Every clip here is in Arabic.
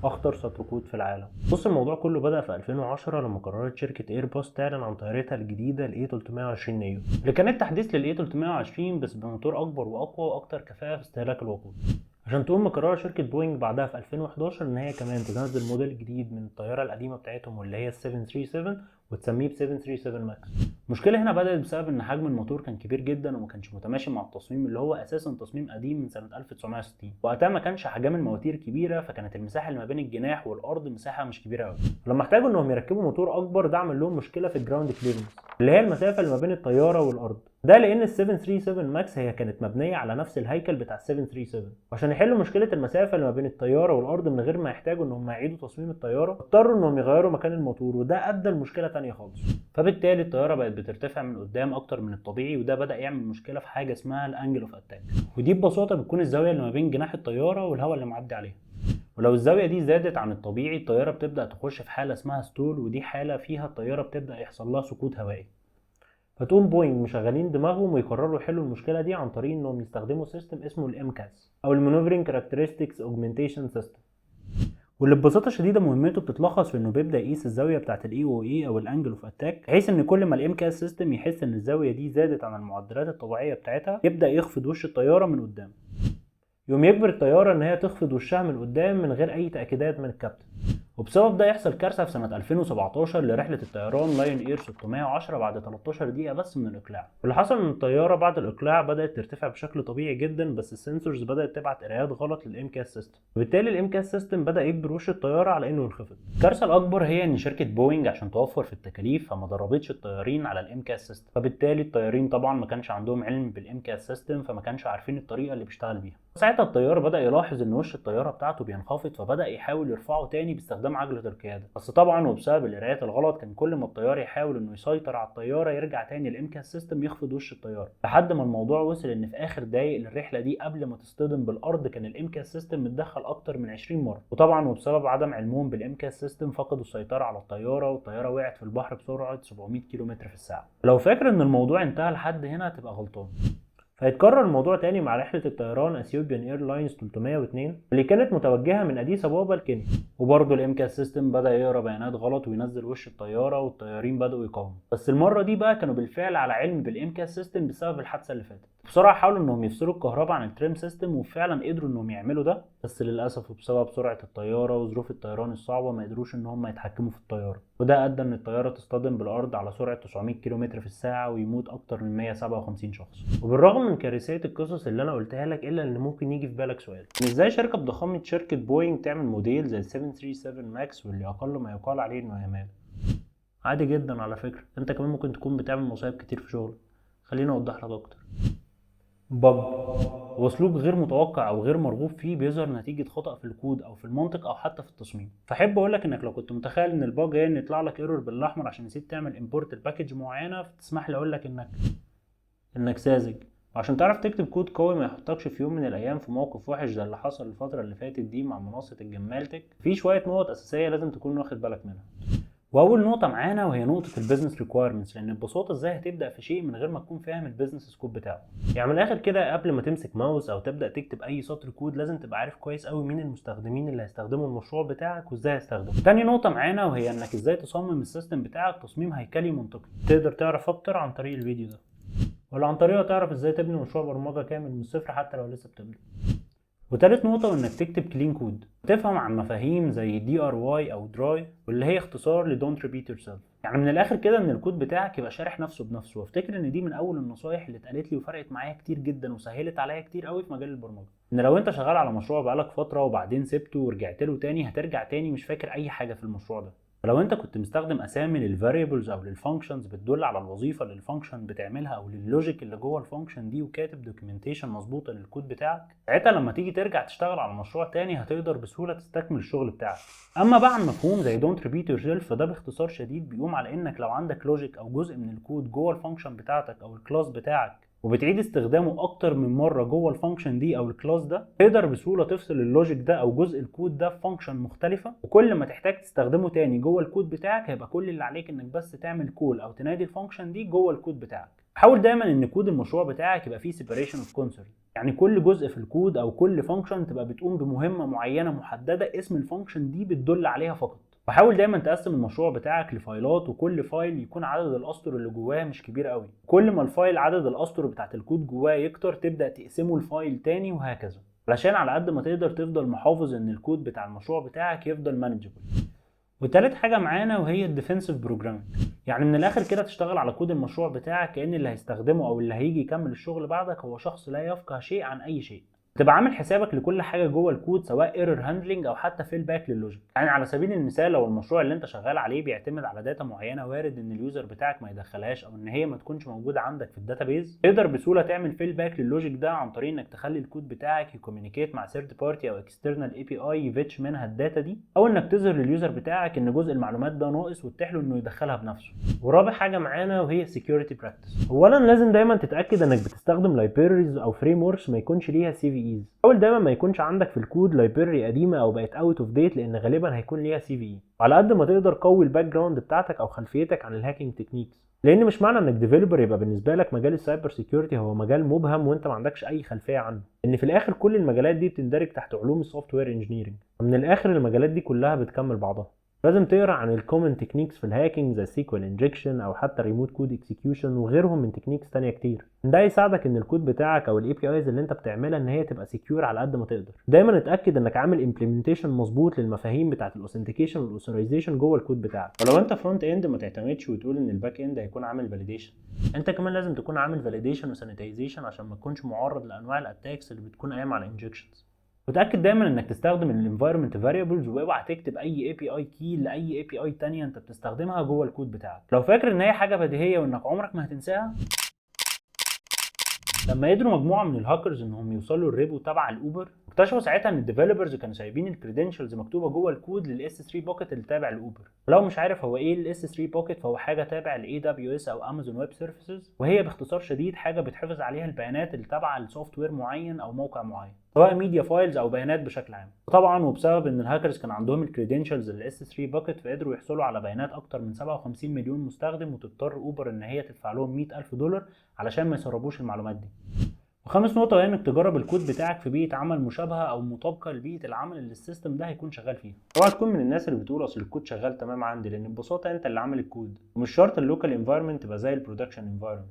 اخطر سطر كود في العالم. بص، الموضوع كله بدأ في 2010 لما قررت شركة ايرباص تعلن عن طيارتها الجديدة ال A320 نيو، اللي كانت تحديث لل A320 بس بموتور اكبر واقوى واكتر كفاءة في استهلاك الوقود. عشان تقوم مقررة شركة بوينج بعدها في 2011 ان هي كمان تنزل موديل جديد من الطيارة القديمة بتاعتهم واللي هي ال 737 وتسميه ب 737 ماكس. المشكلة هنا بدأت بسبب ان حجم الموتور كان كبير جدا وما كانش متماشي مع التصميم اللي هو اساسا تصميم قديم من سنة 1960. وقتها ما كانش احجام المواتير كبيرة، فكانت المساحة اللي ما بين الجناح والارض مساحة مش كبيرة قوي. لما احتاجوا انهم يركبوا موتور اكبر ده عمل لهم مشكلة في الجراوند كليرنس اللي هي المسافة اللي ما بين الطيارة والارض. ده لان ال 737 ماكس هي كانت مبنيه على نفس الهيكل بتاع ال 737، وعشان يحلوا مشكله المسافه اللي ما بين الطياره والارض من غير ما يحتاجوا ان هم يعيدوا تصميم الطياره، اضطروا انهم يغيروا مكان الموتور، وده ادى لمشكله ثانيه خالص. فبالتالي الطياره بقت بترتفع من قدام اكتر من الطبيعي، وده بدا يعمل مشكله في حاجه اسمها الانجل اوف اتاك، ودي ببساطه بتكون الزاويه اللي ما بين جناح الطياره والهواء اللي معدي عليها. ولو الزاويه دي زادت عن الطبيعي الطياره بتبدا تخش في حاله اسمها ستول، ودي حاله فيها الطياره بتبدا يحصل لها سقوط هوائي. فتقوم بوينج مشغلين دماغهم ويقرروا يحلوا المشكله دي عن طريق انهم يستخدموا سيستم اسمه الامكاس او المانوفرنج كاركترستكس اوجمنتيشن سيستم، واللي ببساطه شديده مهمته بتتلخص في انه بيبدا يقيس الزاويه بتاعه الاي او اي او الانجل اوف اتاك، بحيث ان كل ما الامكاس سيستم يحس ان الزاويه دي زادت عن المعدلات الطبيعيه بتاعتها يبدا يخفض وش الطياره من قدام، يوم يجبر الطياره ان هي تخفض وشها من قدام من غير اي تاكيدات من الكابتن. وبسبب ده يحصل كارثه في سنه 2017 لرحله الطيران لاين اير 610 بعد 13 دقيقه بس من الاقلاع. واللي حصل ان الطياره بعد الاقلاع بدات ترتفع بشكل طبيعي جدا، بس السنسورز بدات تبعت قرايات غلط للامكاس سيستم، وبالتالي الامكاس سيستم بدا يجبر وش الطياره على انه ينخفض. الكارثه الاكبر هي ان شركه بوينج عشان توفر في التكاليف فما دربتش الطيارين على الامكاس سيستم، فبالتالي الطيارين طبعا ما كانش عندهم علم بالامكاس سيستم، فما كانش عارفين الطريقه اللي بيشتغل بيها. ساعتها الطيار بدا يلاحظ ان وش الطياره بتاعته بينخفض، فبدا يحاول يرفعه تاني باستخدام عجله القياده، بس طبعا وبسبب القرايات الغلط كان كل ما الطيار يحاول انه يسيطر على الطياره يرجع تاني الامكاس سيستم يخفض وش الطياره، لحد ما الموضوع وصل ان في اخر دقايق الرحله دي قبل ما تصطدم بالارض كان الامكاس سيستم متدخل اكتر من 20 مره. وطبعا وبسبب عدم علمهم بالامكاس سيستم فقدوا السيطره على الطياره، والطياره وقعت في البحر بسرعه 700 كيلومتر في الساعه. لو فاكر ان الموضوع انتهى لحد هنا هتبقى غلطان. هيتكرر الموضوع تاني مع رحلة الطيران اثيوبيان ايرلاينز 302 اللي كانت متوجهة من اديس ابابا لكينيا، وبرضه الامكاس سيستم بدأ يقرا بيانات غلط وينزل وش الطيارة، والطيارين بدأوا يقاوموا، بس المرة دي بقى كانوا بالفعل على علم بالامكاس سيستم بسبب الحادثة اللي فاتت. بسرعة حاولوا انهم يفصلوا الكهرباء عن التريم سيستم، وفعلا قدروا انهم يعملوا ده، بس للاسف وبسبب سرعة الطيارة وظروف الطيران الصعبة ما قدروش ان هم يتحكموا في الطيارة، وده ادى ان الطيارة تصطدم بالارض على سرعة 900 كيلومتر في الساعة ويموت اكتر من 157 شخص. وبالرغم من كارثية القصص اللي انا قلتها لك الا ان ممكن يجي في بالك سؤال، ان ازاي شركة بضخامة شركة بوينج تعمل موديل زي 737 ماكس واللي اقل ما يقال عليه انه يمان؟ عادي جدا على فكرة، انت كمان ممكن تكون بتعمل مصايب كتير في شغلك. خليني اوضح لك اكتر. بج هو اسلوب غير متوقع او غير مرغوب فيه بيظهر نتيجه خطا في الكود او في المنطق او حتى في التصميم. فاحب اقول لك انك لو كنت متخيل ان الباج هي ان يطلع لك ايرور بالاحمر عشان نسيت تعمل امبورت الباكج معينه، فتسمح لي اقول لك انك ساذج. وعشان تعرف تكتب كود قوي ما يحطكش في يوم من الايام في موقف وحش زي اللي حصل الفتره اللي فاتت دي مع منصه الجمالتك، في شويه نقط اساسيه لازم تكون واخد بالك منها. واول نقطه معانا وهي نقطه البيزنس ريكويرمنتس، لان ببساطه ازاي هتبدا في شيء من غير ما تكون فاهم البيزنس سكوب بتاعه. يعني من الاخر كده قبل ما تمسك ماوس او تبدا تكتب اي سطر كود لازم تبقى عارف كويس قوي مين المستخدمين اللي هيستخدموا المشروع بتاعك وازاي هيستخدموا. تاني نقطه معانا وهي انك ازاي تصمم السيستم بتاعك تصميم هيكلي منطقي. تقدر تعرف اكتر عن طريق الفيديو ده، ولا عن طريقه تعرف ازاي تبني مشروع برمجه كامل من الصفر حتى لو لسه بتبدا. وتالت نقطة انك تكتب كلين كود، تفهم عن مفاهيم زي DRY او دراي واللي هي اختصار ل Don't Repeat Yourself. يعني من الاخر كده ان الكود بتاعك يبقى شارح نفسه بنفسه. وافتكر ان دي من اول النصايح اللي اتقالت لي وفرقت معايا كتير جدا وسهلت عليا كتير قوي في مجال البرمجة، ان لو انت شغال على مشروع بقالك فترة وبعدين سبته ورجعت له تاني هترجع تاني مش فاكر اي حاجة في المشروع ده. فلو انت كنت مستخدم اسامي للفاريبلز او للفانكشنز بتدل على الوظيفه اللي الفانكشن بتعملها او لللوجيك اللي جوه الفانكشن دي وكاتب دوكيومنتيشن مظبوطه للكود بتاعك، ساعتها لما تيجي ترجع تشتغل على مشروع تاني هتقدر بسهوله تستكمل الشغل بتاعك. اما بقى عن مفهوم زي دونت ريبيت يور سيلف فده باختصار شديد بيقوم على انك لو عندك لوجيك او جزء من الكود جوه الفانكشن بتاعتك او الكلاس بتاعك وبتعيد استخدامه اكتر من مره جوه الفانكشن دي او الكلاس ده، تقدر بسهوله تفصل اللوجيك ده او جزء الكود ده في فانكشن مختلفه، وكل ما تحتاج تستخدمه تاني جوه الكود بتاعك هيبقى كل اللي عليك انك بس تعمل كول او تنادي الفانكشن دي جوه الكود بتاعك. حاول دايما ان كود المشروع بتاعك يبقى فيه separation of concern، يعني كل جزء في الكود او كل فانكشن تبقى بتقوم بمهمه معينه محدده اسم الفانكشن دي بتدل عليها فقط. وحاول دايما تقسم المشروع بتاعك لفايلات، وكل فايل يكون عدد الاسطر اللي جواه مش كبير قوي. كل ما الفايل عدد الاسطر بتاعت الكود جواه يكتر تبدا تقسمه لفايل تاني وهكذا، علشان على قد ما تقدر تفضل محافظ ان الكود بتاع المشروع بتاعك يفضل مانجبل. وتالت حاجه معانا وهي الديفنسيف بروجرامينج، يعني من الاخر كده تشتغل على كود المشروع بتاعك كأن اللي هيستخدمه او اللي هيجي يكمل الشغل بعدك هو شخص لا يفقه شيء عن اي شيء. تبقى عامل حسابك لكل حاجه جوه الكود، سواء ايرور هاندلنج او حتى فيل باك للوجيك. يعني على سبيل المثال لو المشروع اللي انت شغال عليه بيعتمد على داتا معينه وارد ان اليوزر بتاعك ما يدخلهاش او ان هي ما تكونش موجوده عندك في الداتابيز، تقدر بسهوله تعمل فيل باك للوجيك ده عن طريق انك تخلي الكود بتاعك يكومينيكيت مع ثيرد بارتي او اكسترنال اي بي اي يفتش منها الداتا دي، او انك تظهر لليوزر بتاعك ان جزء المعلومات ده ناقص وتتيح له انه يدخلها بنفسه. ورابع حاجه معانا وهي security practice. اولا لازم دايما تتاكد انك بتستخدم لايبريز او فريم وركس ما يكونش ليها سي في ايز. حاول دايما ما يكونش عندك في الكود لايبرري قديمه او بقت اوت اوف ديت، لان غالبا هيكون ليها سي في اي. وعلى قد ما تقدر قوي الباك جراوند بتاعتك او خلفيتك عن الهاكينج تكنيكس، لان مش معنى انك ديفلوبر يبقى بالنسبه لك مجال السايبر سيكيورتي هو مجال مبهم وانت ما عندكش اي خلفيه عنه، ان في الاخر كل المجالات دي بتندرج تحت علوم السوفت وير انجينيرنج. ومن الاخر المجالات دي كلها بتكمل بعضها. لازم تقرا عن الكومن تكنيكس في الهاكينج زي سيكوال انجكشن او حتى ريموت كود اكسكيوشن وغيرهم من تكنيكس تانية كتير. ده يساعدك ان الكود بتاعك او الاي بي ايز اللي انت بتعملها ان هي تبقى سكيور على قد ما تقدر. دايما اتاكد انك عامل امبلمنتيشن مظبوط للمفاهيم بتاعه الاوثنتيكيشن والاوثرايزيشن جوه الكود بتاعك. ولو انت فرونت اند ما تعتمدش وتقول ان الباك اند هيكون عامل فاليديشن، انت كمان لازم تكون عامل فاليديشن وسانيتايزيشن عشان ما تكونش معرض لانواع الاتاكس اللي بتكون قايمه على انجكشنز. وتاكد دايما انك تستخدم الانفايرمنت فاريبلز، واوعى تكتب اي اي بي اي كي لاي اي بي اي ثانيه انت بتستخدمها جوه الكود بتاعك. لو فاكر ان هي حاجه بديهيه وانك عمرك ما هتنساها، لما قدروا مجموعه من الهاكرز انهم يوصلوا الريبو تبع الاوبر، اكتشفوا ساعتها ان الديفلوبرز كانوا سايبين الكريدنشالز مكتوبه جوه الكود للاس 3 بوكيت اللي تابع لاوبر. ولو مش عارف هو ايه الاس 3 بوكيت، فهو حاجه تابع لاي دبليو اس او امازون ويب سيرفيسز، وهي باختصار شديد حاجه بتحافظ عليها البيانات اللي تابعه لسوفت وير معين او موقع معين، سواء ميديا فايلز او بيانات بشكل عام. طبعا وبسبب ان الهاكرز كان عندهم الكريدنشالز للاس 3 بوكيت، فقدروا يحصلوا على بيانات اكتر من 57 مليون مستخدم، وتضطر اوبر ان هي تدفع لهم $100,000 علشان ما يسربوش المعلومات دي. وخامس نقطة هي انك تجرب الكود بتاعك في بيئة عمل مشابهة او مطابقة لبيئة العمل اللي السيستم ده هيكون شغال فيها. اوعى تكون من الناس اللي بتقول اصل الكود شغال تمام عندي، لان ببساطة انت اللي عامل الكود، ومش شرط اللوكال انفايرمنت تبقى زي البرودكشن انفايرمنت.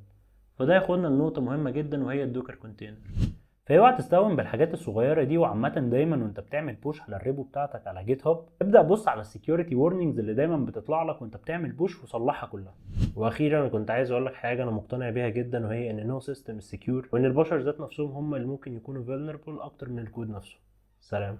فده ياخدنا لنقطة مهمة جدا وهي الدوكر كونتينر. فاوعى تستهون بالحاجات الصغيره دي، وعامه دايما وانت بتعمل بوش على الريبو بتاعتك على جيت هاب ابدا بص على السكيورتي وورنينجز اللي دايما بتطلع لك وانت بتعمل بوش وصلحها كلها. واخيرا انا كنت عايز اقول لك حاجه انا مقتنع بيها جدا، وهي ان نو سيستم سكيور، وان البشر ذات نفسهم هم اللي ممكن يكونوا فولنربل اكتر من الكود نفسه. سلام.